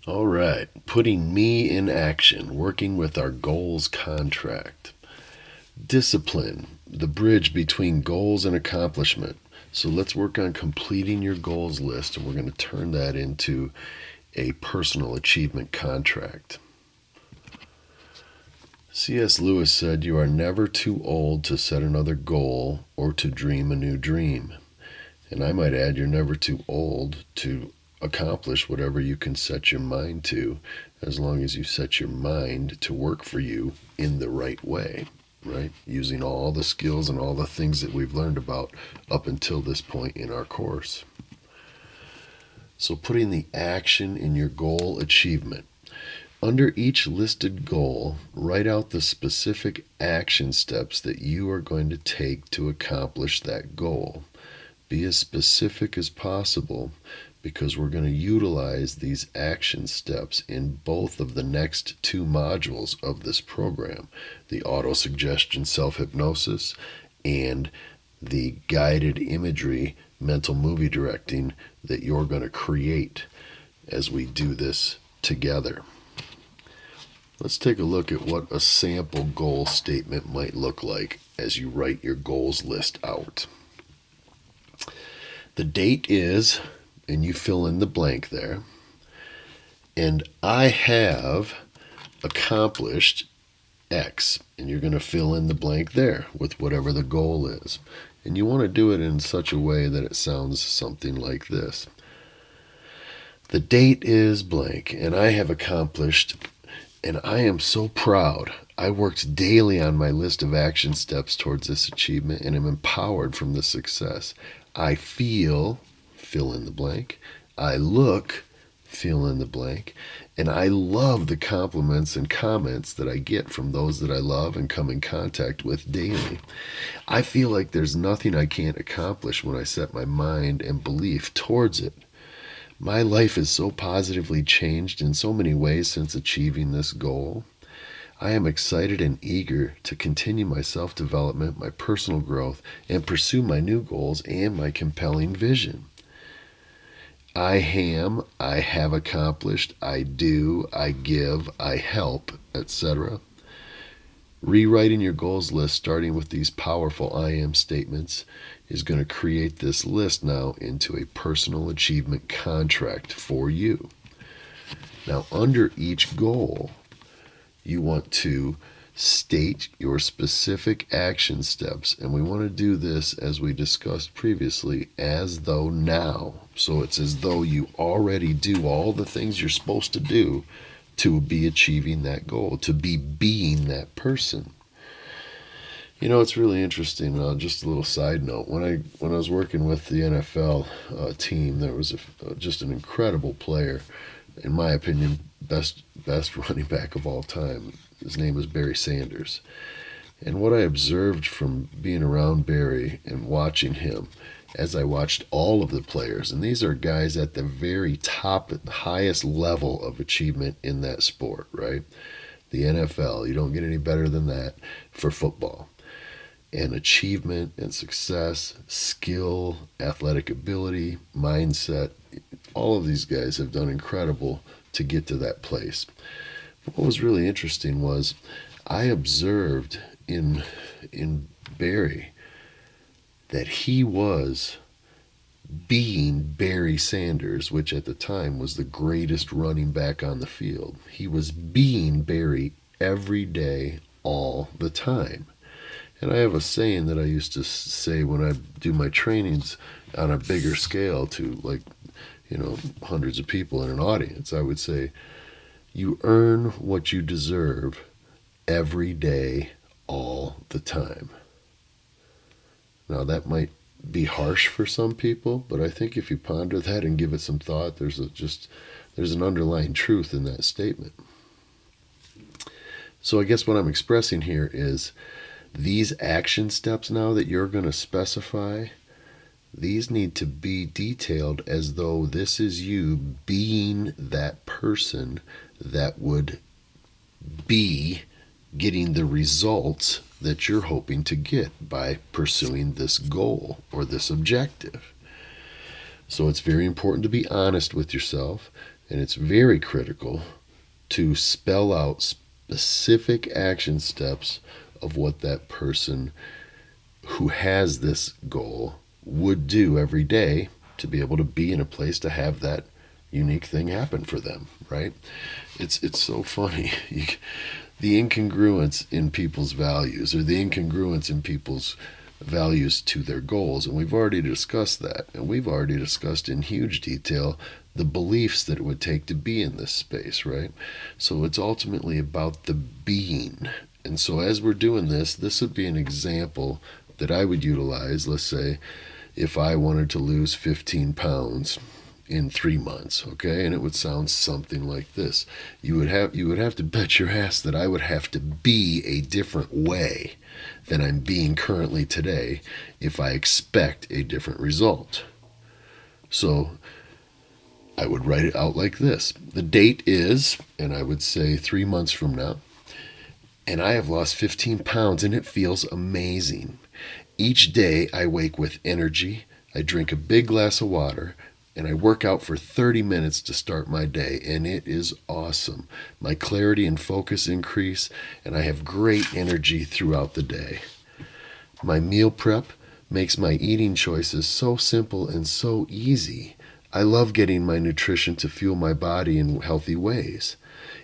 All right, putting me in action, working with our goals contract. Discipline, the bridge between goals and accomplishment. So let's work on completing your goals list, and we're going to turn that into a personal achievement contract. C.S. Lewis said, "You are never too old to set another goal or to dream a new dream." And I might add, you're never too old to accomplish whatever you can set your mind to, as long as you set your mind to work for you in the right way, right? Using all the skills and all the things that we've learned about up until this point in our course. So, putting the action in your goal achievement. Under each listed goal, write out the specific action steps that you are going to take to accomplish that goal. Be as specific as possible, because we're going to utilize these action steps in both of the next two modules of this program, the auto-suggestion self-hypnosis and the guided imagery mental movie directing that you're going to create as we do this together. Let's take a look at what a sample goal statement might look like as you write your goals list out. The date is, and you fill in the blank there, and I have accomplished X, and you're going to fill in the blank there with whatever the goal is. And you want to do it in such a way that it sounds something like this. The date is blank, and I have accomplished, and I am so proud. I worked daily on my list of action steps towards this achievement and am empowered from this success. I feel, fill in the blank. I look, fill in the blank. And I love the compliments and comments that I get from those that I love and come in contact with daily. I feel like there's nothing I can't accomplish when I set my mind and belief towards it. My life is so positively changed in so many ways since achieving this goal. I am excited and eager to continue my self-development, my personal growth, and pursue my new goals and my compelling vision. I have accomplished, I do, I give, I help, etc. Rewriting your goals list, starting with these powerful I am statements, is going to create this list now into a personal achievement contract for you. Now, under each goal, you want to state your specific action steps, and we want to do this, as we discussed previously, as though now. So it's as though you already do all the things you're supposed to do to be achieving that goal, to be being that person. You know, it's really interesting. Just a little side note: when I was working with the NFL team, there was just an incredible player, in my opinion, best running back of all time. His name was Barry Sanders. And what I observed from being around Barry and watching him, as I watched all of the players, and these are guys at the very top, at the highest level of achievement in that sport, right? The NFL, you don't get any better than that for football. And achievement and success, skill, athletic ability, mindset, all of these guys have done incredible to get to that place. But what was really interesting was I observed in Barry that he was being Barry Sanders, which at the time was the greatest running back on the field. He was being Barry every day, all the time. And I have a saying that I used to say when I do my trainings on a bigger scale to, like, hundreds of people in an audience. I would say, you earn what you deserve every day, all the time. Now, that might be harsh for some people, but I think if you ponder that and give it some thought, there's an underlying truth in that statement. So I guess what I'm expressing here is these action steps now that you're going to specify, these need to be detailed as though this is you being that person that would be getting the results that you're hoping to get by pursuing this goal or this objective. So it's very important to be honest with yourself And it's very critical to spell out specific action steps of what that person who has this goal would do every day to be able to be in a place to have that unique thing happen for them, right? It's so funny. The incongruence in people's values, or the incongruence in people's values to their goals, and we've already discussed that, and we've already discussed in huge detail the beliefs that it would take to be in this space, right? So it's ultimately about the being. And so as we're doing this would be an example that I would utilize. Let's say if I wanted to lose 15 pounds in 3 months, okay, and it would sound something like this. You would have to bet your ass that I would have to be a different way than I'm being currently today if I expect a different result. So I would write it out like this. The date is, and I would say 3 months from now, and I have lost 15 pounds and it feels amazing. Each day I wake with energy, I drink a big glass of water, and I work out for 30 minutes to start my day, and it is awesome. My clarity and focus increase, and I have great energy throughout the day. My meal prep makes my eating choices so simple and so easy. I love getting my nutrition to fuel my body in healthy ways.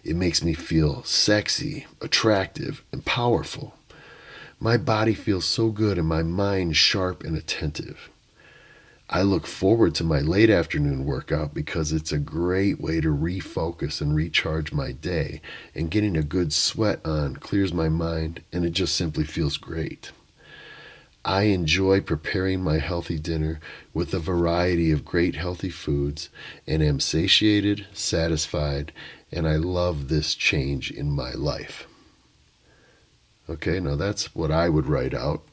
It makes me feel sexy, attractive, and powerful. My body feels so good and my mind sharp and attentive. I look forward to my late afternoon workout because it's a great way to refocus and recharge my day, and getting a good sweat on clears my mind, and it just simply feels great. I enjoy preparing my healthy dinner with a variety of great healthy foods and am satiated, satisfied, and I love this change in my life. Okay, now that's what I would write out.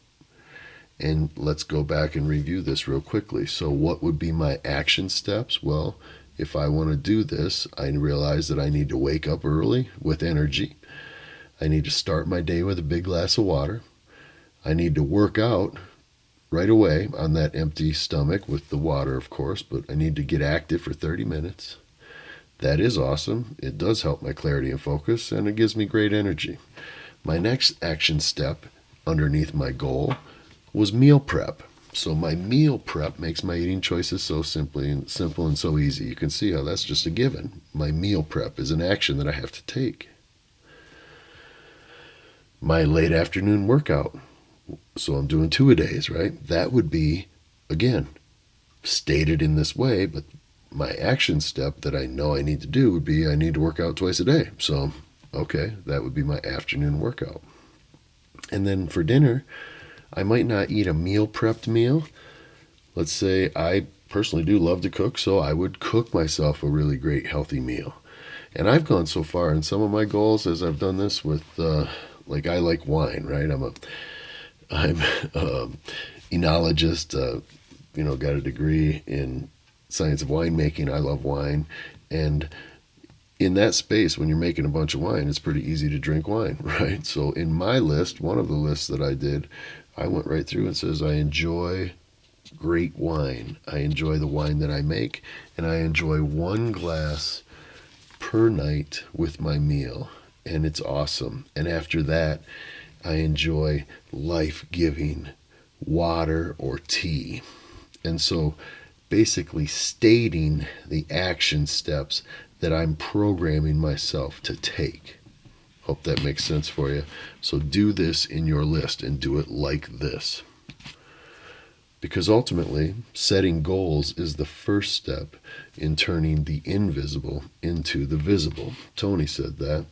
And let's go back and review this real quickly. So what would be my action steps? Well, if I want to do this, I realize that I need to wake up early with energy. I need to start my day with a big glass of water. I need to work out right away on that empty stomach with the water, of course, but I need to get active for 30 minutes. That is awesome. It does help my clarity and focus, and it gives me great energy. My next action step underneath my goal was meal prep. So my meal prep makes my eating choices so simple and so easy. You can see how that's just a given. My meal prep is an action that I have to take. My late afternoon workout. So I'm doing 2-a-days, right? That would be, again, stated in this way, but my action step that I know I need to do would be I need to work out twice a day. So, okay, that would be my afternoon workout. And then for dinner, I might not eat a meal prepped meal. Let's say I personally do love to cook, so I would cook myself a really great healthy meal. And I've gone so far in some of my goals as I've done this with, like I like wine, right? I'm enologist, got a degree in science of winemaking. I love wine. And in that space, when you're making a bunch of wine, it's pretty easy to drink wine, right? So in my list, one of the lists that I did, I went right through and says, I enjoy great wine. I enjoy the wine that I make, and I enjoy 1 glass per night with my meal, and it's awesome. And after that, I enjoy life-giving water or tea. And so basically stating the action steps that I'm programming myself to take. Hope that makes sense for you. So do this in your list and do it like this. Because ultimately, setting goals is the first step in turning the invisible into the visible. Tony said that.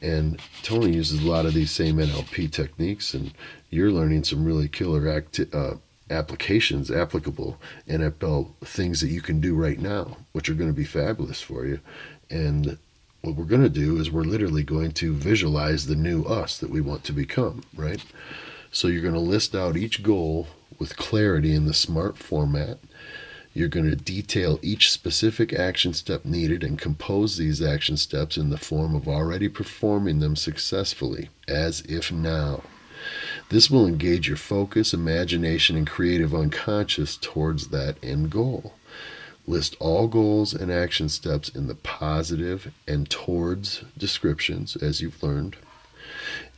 And Tony uses a lot of these same NLP techniques, and you're learning some really killer applications, applicable NLP things that you can do right now, which are going to be fabulous for you. And what we're going to do is we're literally going to visualize the new us that we want to become, right? So you're going to list out each goal with clarity in the SMART format. You're going to detail each specific action step needed and compose these action steps in the form of already performing them successfully, as if now. This will engage your focus, imagination, and creative unconscious towards that end goal. List all goals and action steps in the positive and towards descriptions, as you've learned.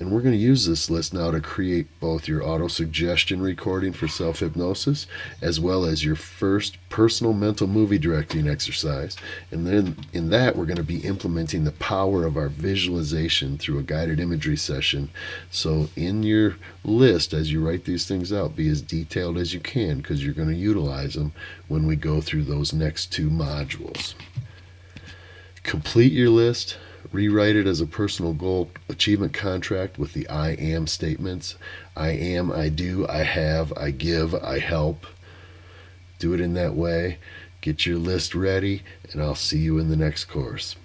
And we're going to use this list now to create both your auto-suggestion recording for self-hypnosis as well as your first personal mental movie directing exercise. And then in that, we're going to be implementing the power of our visualization through a guided imagery session. So in your list, as you write these things out, be as detailed as you can because you're going to utilize them when we go through those next 2 modules. Complete your list. Rewrite it as a personal goal achievement contract with the I am statements. I am, I do, I have, I give, I help. Do it in that way. Get your list ready, and I'll see you in the next course.